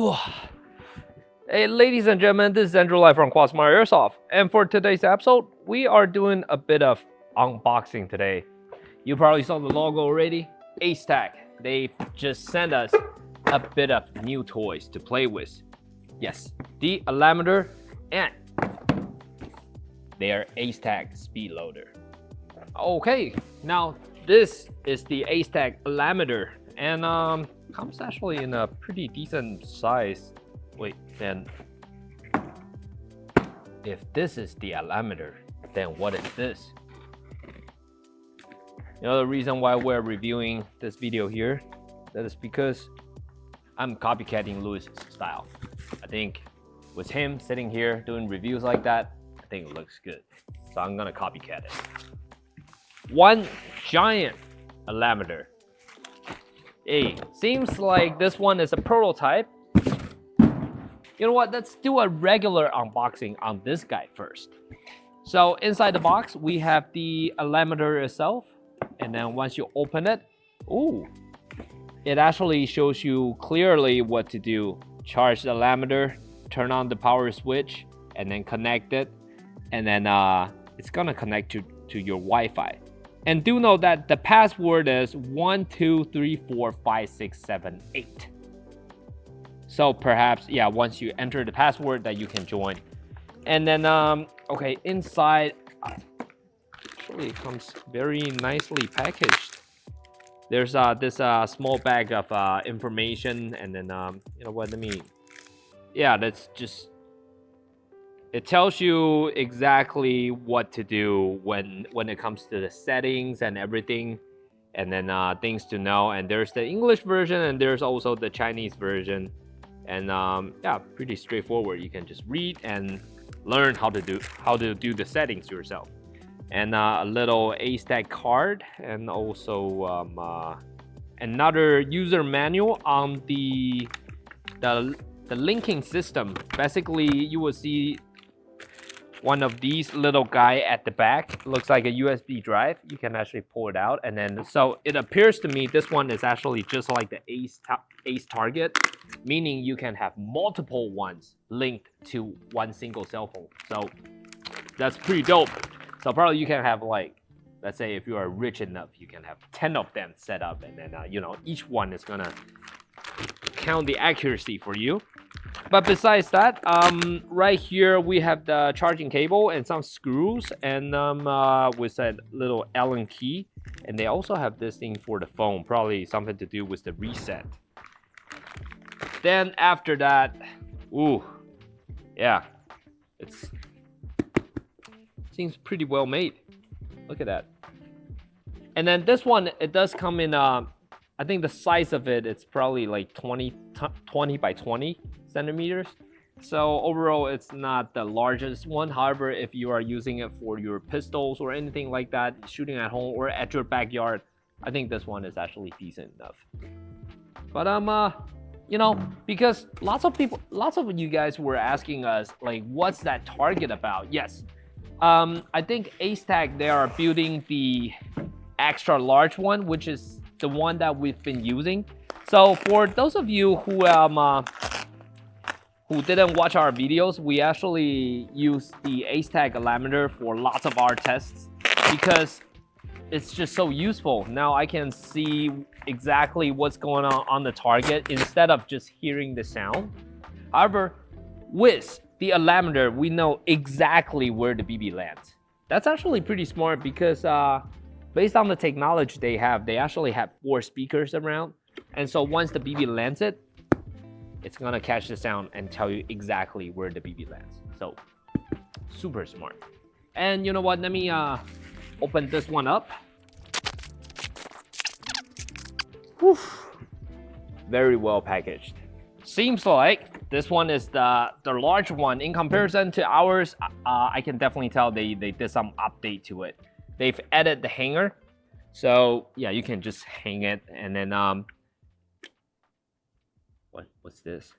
Ooh. Hey, ladies and gentlemen, this is Andrew live from Quasmar Airsoft, and for today's episode, we are doing a bit of unboxing today. You probably saw the logo already. Acetech, they just sent us a bit of new toys to play with. Yes, the Alignmentor and their Acetech Speed Loader. Okay, now this is the Acetech Alignmentor, and comes actually in a pretty decent size. Wait, then if this is the Alignmentor, then what is this? You know the reason why we're reviewing this video here? That is because I'm copycatting Lewis's style. I think with him sitting here doing reviews like that, I think it looks good. So I'm gonna copycat it. One giant Alignmentor. Hey, seems like this one is a prototype. You know what, let's do a regular unboxing on this guy first. So inside the box, we have the Alignmentor itself. And then once you open it, ooh, it actually shows you clearly what to do. Charge the Alignmentor, turn on the power switch, and then connect it. And then it's gonna connect to your Wi-Fi. And do know that the password is 1234567 So perhaps, yeah, once you enter the password that you can join. And then, okay, inside, actually it comes very nicely packaged. There's this small bag of information, and then, you know what, that's just, it tells you exactly what to do when it comes to the settings and everything, and then things to know. And there's the English version, and there's also the Chinese version. And yeah, pretty straightforward. You can just read and learn how to do the settings yourself. And a little Acetech card, and also another user manual on the linking system. Basically, you will see one of these little guy at the back. It looks like a USB drive. You can actually pull it out, and then so it appears to me this one is actually just like the Ace target, meaning you can have multiple ones linked to one single cell phone. So that's pretty dope. So probably you can have, like, let's say if you are rich enough, you can have 10 of them set up, and then you know, each one is gonna count the accuracy for you. But besides that, right here we have the charging cable and some screws, and with that little Allen key. And they also have this thing for the phone, probably something to do with the reset. Then after that, ooh, yeah, seems pretty well made. Look at that. And then this one, it does come in, I think the size of it, it's probably like 20 by 20 centimeters. So overall, it's not the largest one. However, if you are using it for your pistols or anything like that, shooting at home or at your backyard, I think this one is actually decent enough. But you know, because lots of you guys were asking us, like, what's that target about? Yes, I think Acetech, they are building the extra large one, which is the one that we've been using. So for those of you who didn't watch our videos, we actually use the Acetech Alignmentor for lots of our tests because it's just so useful. Now I can see exactly what's going on the target instead of just hearing the sound. However, with the Alignmentor, we know exactly where the BB lands. That's actually pretty smart because based on the technology they actually have 4 speakers around. And so once the BB lands it, it's gonna catch the sound and tell you exactly where the BB lands. So super smart. And you know what, let me open this one up. Whew. Very well packaged. Seems like this one is the large one. In comparison to ours, I can definitely tell they did some update to it. They've added the hanger. So yeah, you can just hang it, and then what's this?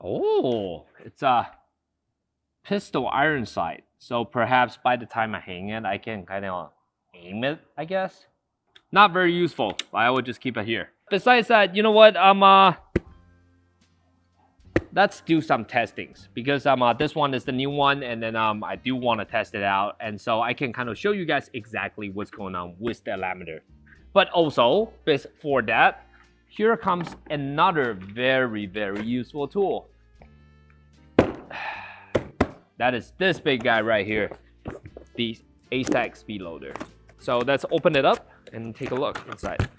Oh, it's a pistol iron sight. So perhaps by the time I hang it, I can kind of aim it, I guess. Not very useful, but I will just keep it here. Besides that, you know what? let's do some testings because this one is the new one, and then I do want to test it out, and so I can kind of show you guys exactly what's going on with the Alignmentor. But also, before that, here comes another very, very useful tool. That is this big guy right here, the Acetech Speed Loader. So let's open it up and take a look inside.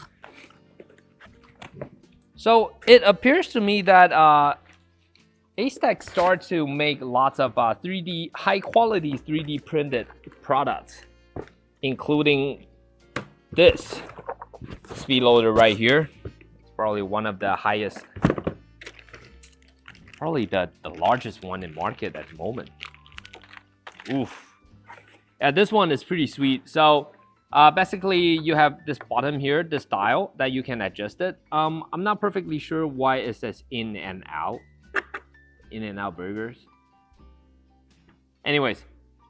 So it appears to me that Acetech started to make lots of 3D, high quality 3D printed products, including this speed loader right here. It's probably one of the highest, probably the largest one in market at the moment. Oof. Yeah, this one is pretty sweet. So basically you have this bottom here, this dial that you can adjust it. I'm not perfectly sure why it says in and out burgers. Anyways,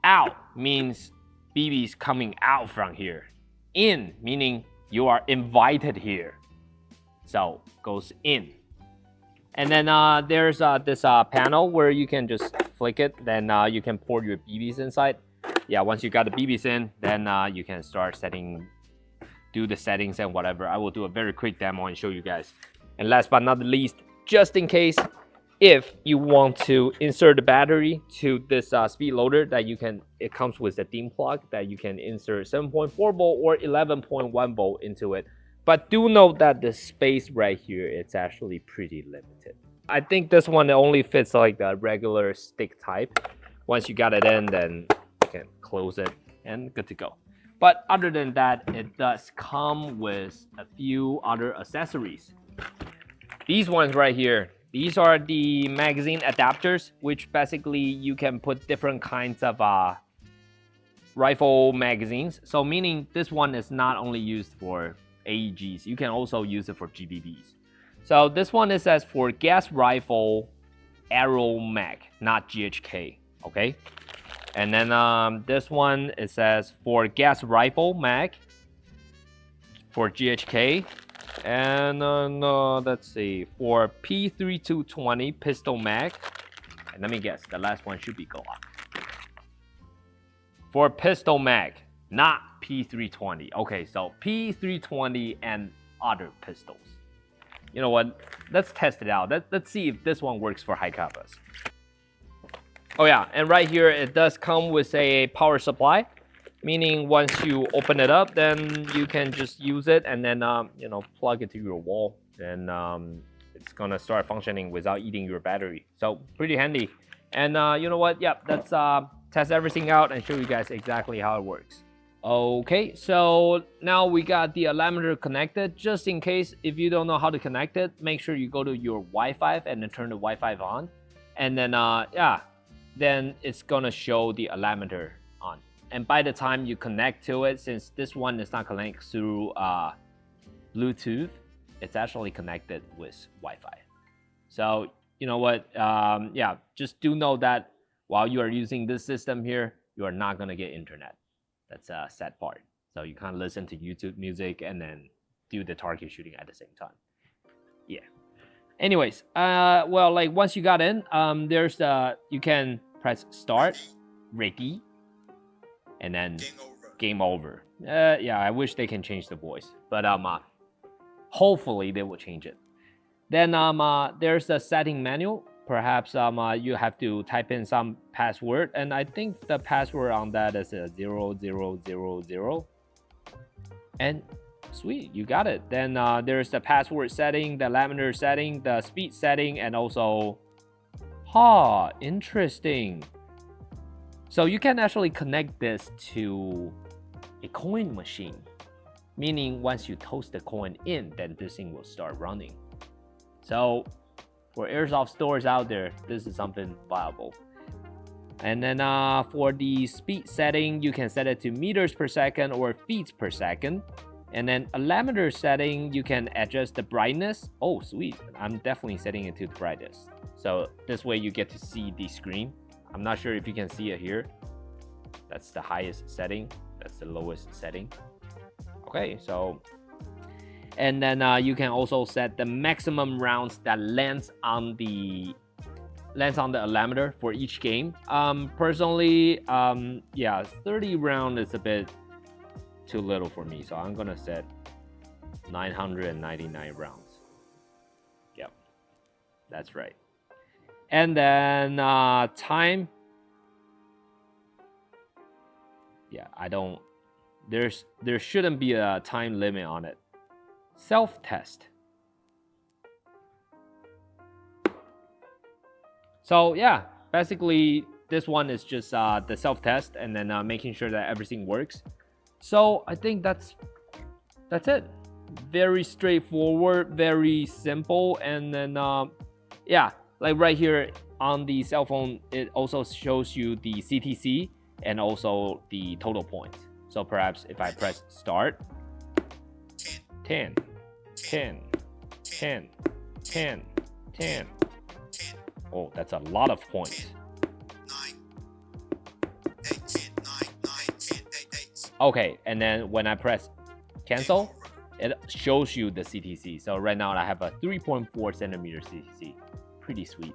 out means BB's coming out from here. In meaning you are invited here. So goes in. And then there's this panel where you can just flick it, then you can pour your BBs inside. Yeah, once you got the BBs in, then you can start do the settings and whatever. I will do a very quick demo and show you guys. And last but not the least, just in case, if you want to insert the battery to this speed loader, that you can, it comes with a DIN plug that you can insert 7.4 volt or 11.1 volt into it. But do note that the space right here, it's actually pretty limited. I think this one only fits like the regular stick type. Once you got it in, then you can close it and good to go. But other than that, it does come with a few other accessories. These ones right here, these are the magazine adapters, which basically you can put different kinds of rifle magazines. So meaning this one is not only used for AEGs, you can also use it for GBBs. So this one is as for gas rifle arrow mag, not GHK, okay? And then this one it says for gas rifle mag for GHK. And let's see, for P3220 pistol mag. And let me guess, the last one should be Glock. For pistol mag, not P320. Okay, so P320 and other pistols. You know what? Let's test it out. Let's see if this one works for high capas. Oh yeah, and right here it does come with a power supply, meaning once you open it up, then you can just use it and then you know, plug it to your wall, and it's gonna start functioning without eating your battery. So pretty handy. And you know what? Yep, let's test everything out and show you guys exactly how it works. Okay, so now we got the Alignmentor connected. Just in case if you don't know how to connect it, make sure you go to your Wi-Fi and then turn the Wi-Fi on, and then yeah, then it's gonna show the Alignmentor on. And by the time you connect to it, since this one is not connected through Bluetooth, it's actually connected with Wi-Fi. So you know what? Yeah, just do know that while you are using this system here, you are not gonna get internet. That's a sad part. So you can't listen to YouTube music and then do the target shooting at the same time. Yeah. Anyways, well, like once you got in, there's you can press start, ready, and then game over. Yeah, I wish they can change the voice, but hopefully they will change it. Then there's a setting menu. Perhaps you have to type in some password, and I think the password on that is a 0000. And sweet, you got it. Then there's the password setting, the Alignmentor setting, the speed setting, and also, interesting. So you can actually connect this to a coin machine, meaning once you toast the coin in, then this thing will start running. So for Airsoft stores out there, this is something viable. And then for the speed setting, you can set it to meters per second or feet per second. And then Alignmentor setting, you can adjust the brightness. Oh, sweet. I'm definitely setting it to the brightest. So this way you get to see the screen. I'm not sure if you can see it here. That's the highest setting. That's the lowest setting. Okay, so, and then you can also set the maximum rounds that lands on the lands on the Alignmentor for each game. Personally, yeah, 30 round is a bit too little for me, so I'm gonna set 999 rounds. Yep, that's right. And then time. Yeah, there shouldn't be a time limit on it. Self-test. So yeah, basically this one is just the self-test and then making sure that everything works. So I think that's it. Very straightforward, very simple, and then yeah, like right here on the cell phone, it also shows you the CTC and also the total points. So perhaps if I press start, 10, 10, 10, 10, 10. Oh, that's a lot of points. 9, 8, 9, 10, 8. Okay, and then when I press cancel, it shows you the CTC. So right now I have a 3.4 centimeter CTC. Pretty sweet.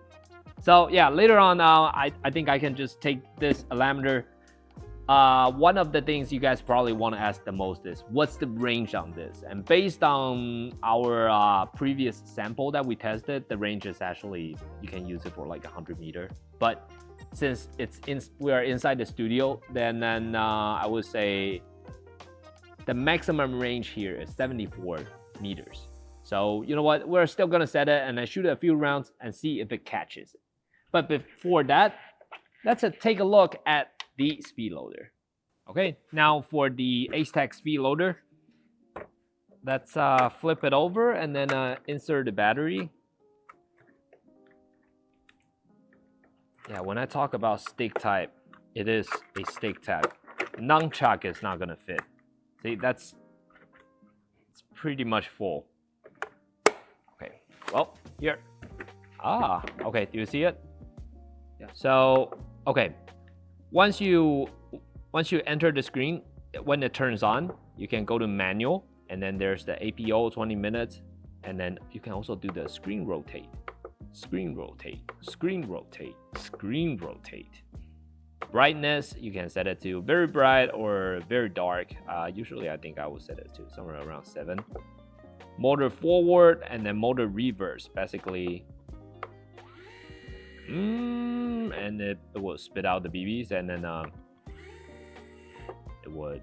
So yeah, later on, I think I can just take this Alignmentor. One of the things you guys probably want to ask the most is, what's the range on this? And based on our previous sample that we tested, the range is actually, you can use it for like 100 meters. But since we are inside the studio, then I would say the maximum range here is 74 meters. So you know what? We're still gonna set it and then shoot a few rounds and see if it catches. But before that, let's take a look at the speed loader. Okay, now for the Acetech Speed Loader, let's flip it over and then insert the battery. Yeah, when I talk about stick type, it is a stick type. Nunchuck is not gonna fit. See, it's pretty much full. Okay, well, here. Okay, do you see it? Yeah. So, okay. Once you enter the screen, when it turns on, you can go to manual, and then there's the APO 20 minutes, and then you can also do the screen rotate, screen rotate, screen rotate, screen rotate. Brightness, you can set it to very bright or very dark. Usually I think I will set it to somewhere around 7. Motor forward and then motor reverse, basically. And it will spit out the BBs, and then it would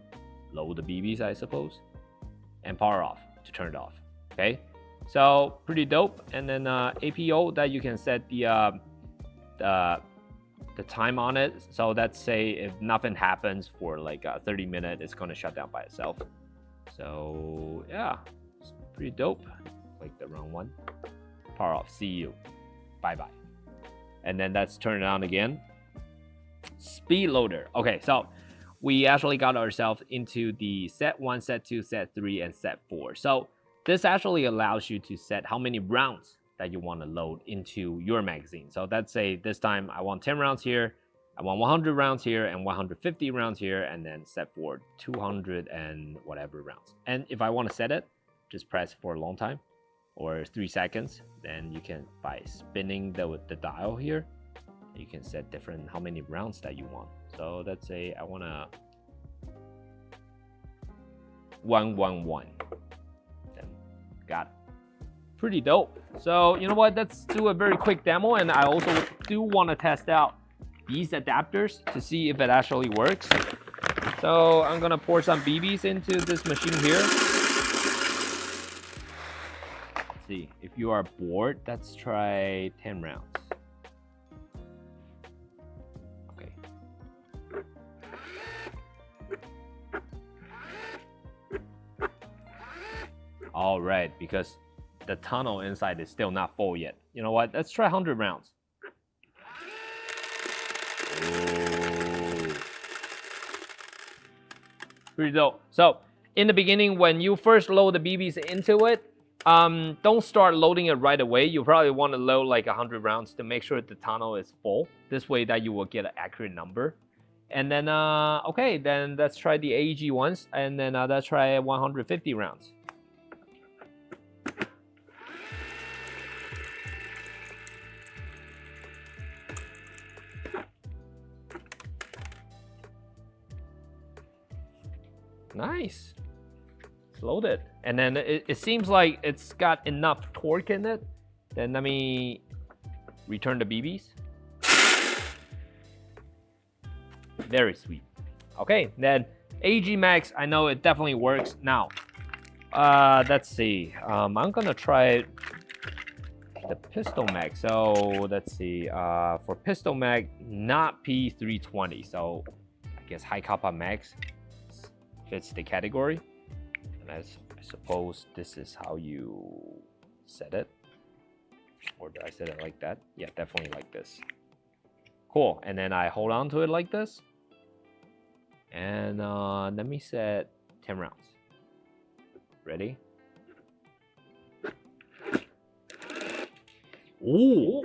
load the BBs, I suppose, and power off to turn it off. Okay, so pretty dope. And then APO that you can set the time on it. So let's say if nothing happens for like 30 minutes, it's gonna shut down by itself. So yeah, it's pretty dope. Like the wrong one. Power off. See you. Bye bye. And then let's turn it on again. Speed loader. Okay, so we actually got ourselves into the set 1, set 2, set 3, and set 4. So this actually allows you to set how many rounds that you want to load into your magazine. So let's say this time I want 10 rounds here, I want 100 rounds here, and 150 rounds here, and then set for 200 and whatever rounds. And if I want to set it, just press for a long time or 3 seconds. Then you can, by spinning the dial here, you can set different how many rounds that you want. So let's say I want to 111. Then got it. Pretty dope. So you know what? Let's do a very quick demo, and I also do want to test out these adapters to see if it actually works. So I'm gonna pour some BBs into this machine here. See, if you are bored, let's try 10 rounds. Okay. All right, because the tunnel inside is still not full yet. You know what? Let's try 100 rounds. Ooh. Pretty dope. So in the beginning, when you first load the BBs into it, don't start loading it right away. You probably want to load like 100 rounds to make sure the tunnel is full. This way that you will get an accurate number. And then, okay, then let's try the AEG ones. And then let's try 150 rounds. Nice. It's loaded. And then it seems like it's got enough torque in it. Then let me return the BBs. Very sweet. Okay, then AEG Max, I know it definitely works. Now, let's see. I'm gonna try the pistol mag. So let's see. For pistol mag, not P320. So I guess high kappa max fits the category. And I suppose this is how you set it. Or did I set it like that? Yeah, definitely like this. Cool. And then I hold on to it like this. And let me set 10 rounds. Ready? Ooh.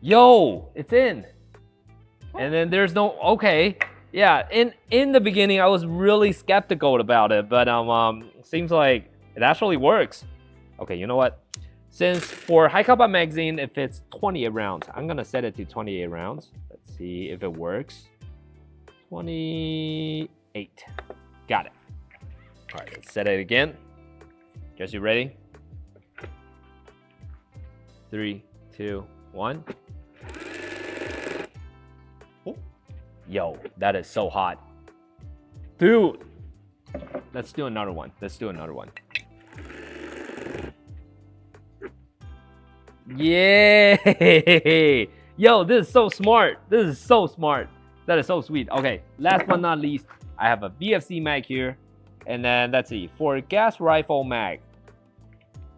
Yo, it's in. And then there's no, okay. Yeah, in the beginning, I was really skeptical about it, but seems like it actually works. Okay, you know what? Since for high kappa magazine, it fits 28 rounds, I'm gonna set it to 28 rounds. Let's see if it works. 28. Got it. All right, let's set it again. Guess you ready? 3, 2, 1. Oh. Yo, that is so hot. Dude. Let's do another one. Let's do another one. Yay! Yo, this is so smart. This is so smart. That is so sweet. Okay, last but not least, I have a VFC mag here. And then let's see, for gas rifle mag,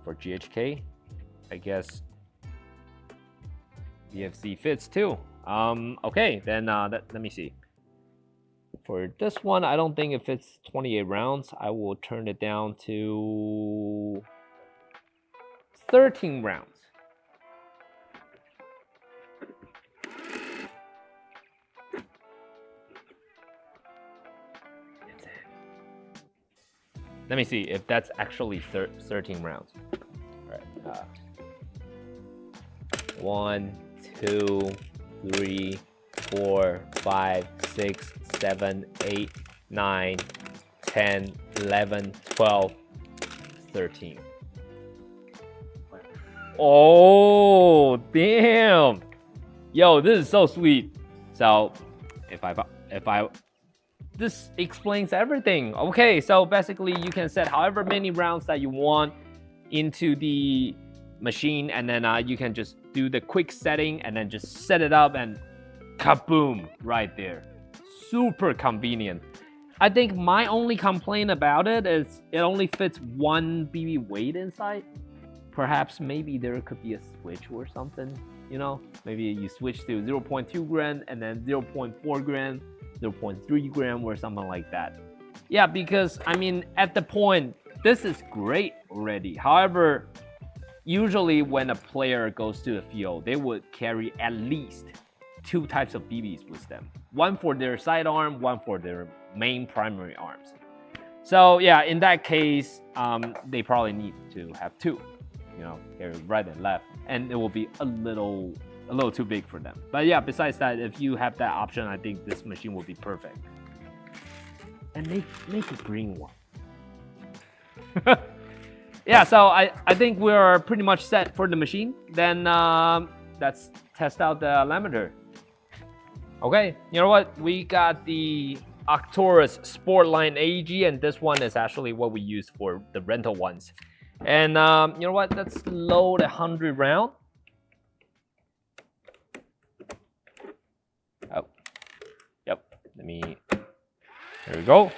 for GHK, I guess VFC fits too. Okay, then let me see. For this one, I don't think it fits 28 rounds. I will turn it down to 13 rounds. Let me see if that's actually 13 rounds. All right. 1, 2, 3, 4, 5, 6, 7, 8, 9, 10, 11, 12, 13. Oh, damn. Yo, this is so sweet. So if I this explains everything. Okay, so basically you can set however many rounds that you want into the machine, and then you can just do the quick setting and then just set it up and kaboom, right there. Super convenient. I think my only complaint about it is it only fits 1 BB weight inside. Perhaps maybe there could be a switch or something, you know? Maybe you switch to 0.2 gram and then 0.4 gram. 0.3 gram or something like that. Yeah, because I mean, at the point, this is great already. However, usually when a player goes to the field, they would carry at least 2 types of BBs with them. One for their sidearm, one for their main primary arms. So yeah, in that case, they probably need to have 2, you know, carry right and left, and it will be a little too big for them. But yeah, besides that, if you have that option, I think this machine will be perfect. And make a green one. Yeah, so I think we're pretty much set for the machine. Then let's test out the Alignmentor. Okay, you know what? We got the Arcturus Sportline AEG, and this one is actually what we use for the rental ones. And you know what? Let's load 100 round. Oh, yep. There we go.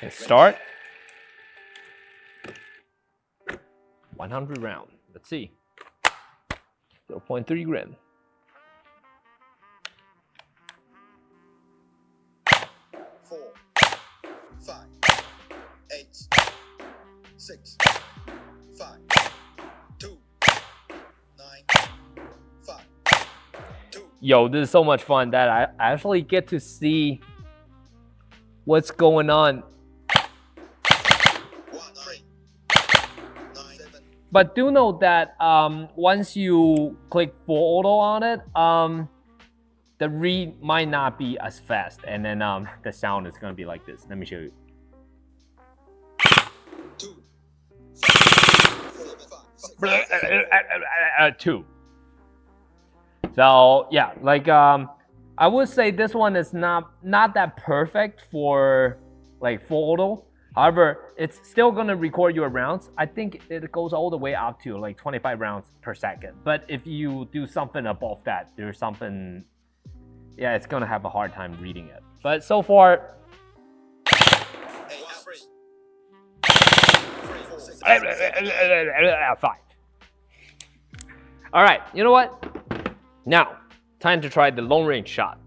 Let's start. 100 round. Let's see. 0.3 gram. 4, 5, 8, 6, 5, 2, 9, 5, 2. Yo, this is so much fun that I actually get to see what's going on. 1, 3, 9, 7. But do note that once you click full auto on it, the read might not be as fast, and then the sound is gonna be like this. Let me show you. 2, 5, 6, 2. So yeah, like I would say this one is not that perfect for like full auto. However, it's still gonna record your rounds. I think it goes all the way up to like 25 rounds per second. But if you do something above that, there's something, yeah, it's gonna have a hard time reading it. But so far, 5. All right, you know what? Now, time to try the long range shot,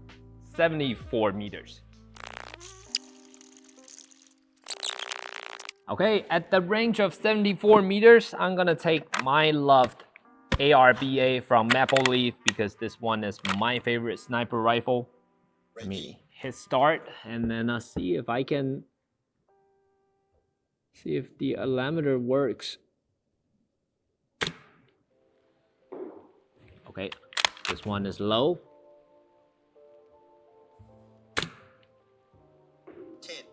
74 meters. Okay, at the range of 74 meters, I'm gonna take my loved ARBA from Maple Leaf because this one is my favorite sniper rifle. Let me hit start and then see if I can see if the alignmentor works. Okay, this one is low. 10.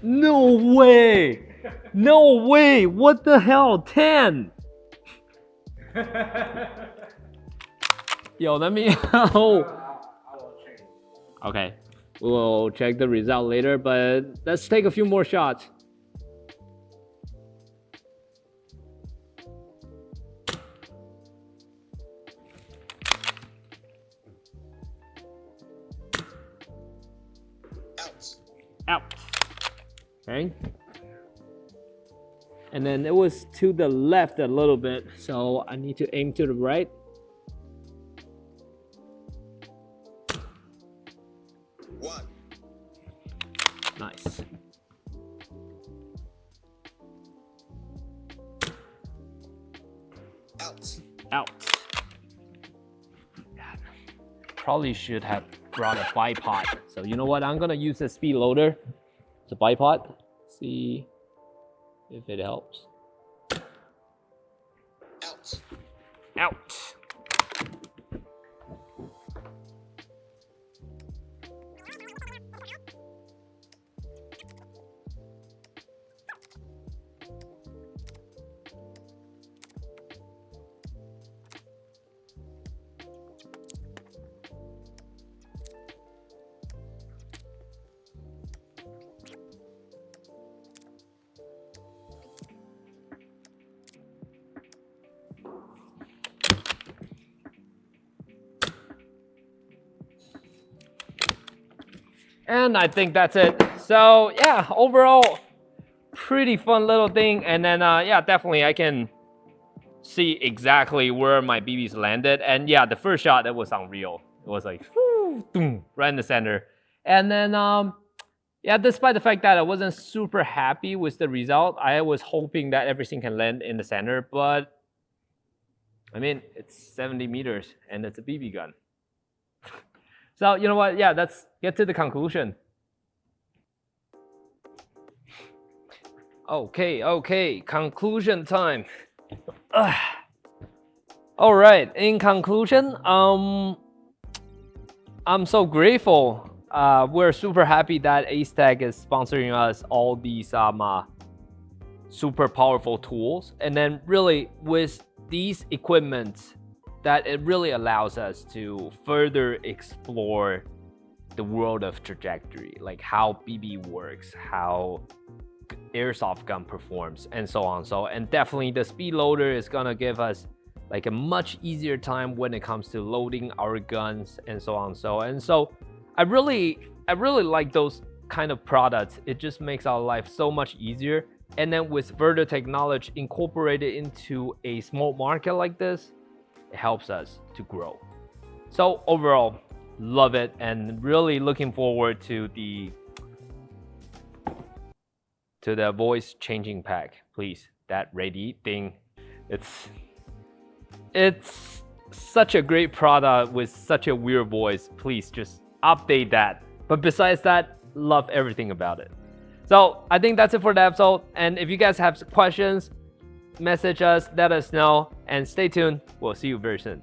No way! No way! What the hell? 10! Yo, let me know. Okay, we'll check the result later, but let's take a few more shots. Out. Okay. And then it was to the left a little bit, so I need to aim to the right. Nice. Out. God. Probably should have brought a bipod. So you know what? I'm gonna use a speed loader. It's a bipod. See if it helps. Out. And I think that's it. So yeah, overall, pretty fun little thing. And then yeah, definitely I can see exactly where my BBs landed. And yeah, the first shot, that was unreal. It was like, whoo, boom, right in the center. And then yeah, despite the fact that I wasn't super happy with the result, I was hoping that everything can land in the center. But I mean, it's 70 meters and it's a BB gun. So you know what? Yeah, let's get to the conclusion. Okay, conclusion time. All right, in conclusion, I'm so grateful. We're super happy that Acetech is sponsoring us all these super powerful tools, and then really with these equipment, that it really allows us to further explore the world of trajectory, like how BB works, how airsoft gun performs, and so on. And definitely the speed loader is gonna give us like a much easier time when it comes to loading our guns, and so on. And so I really like those kind of products. It just makes our life so much easier. And then with further technology incorporated into a small market like this, it helps us to grow. So overall, love it, and really looking forward to the voice changing pack. Please, that ready thing, it's such a great product with such a weird voice. Please just update that. But besides that, love everything about it. So I think that's it for the episode. And if you guys have questions, message us, let us know, and stay tuned. We'll see you very soon.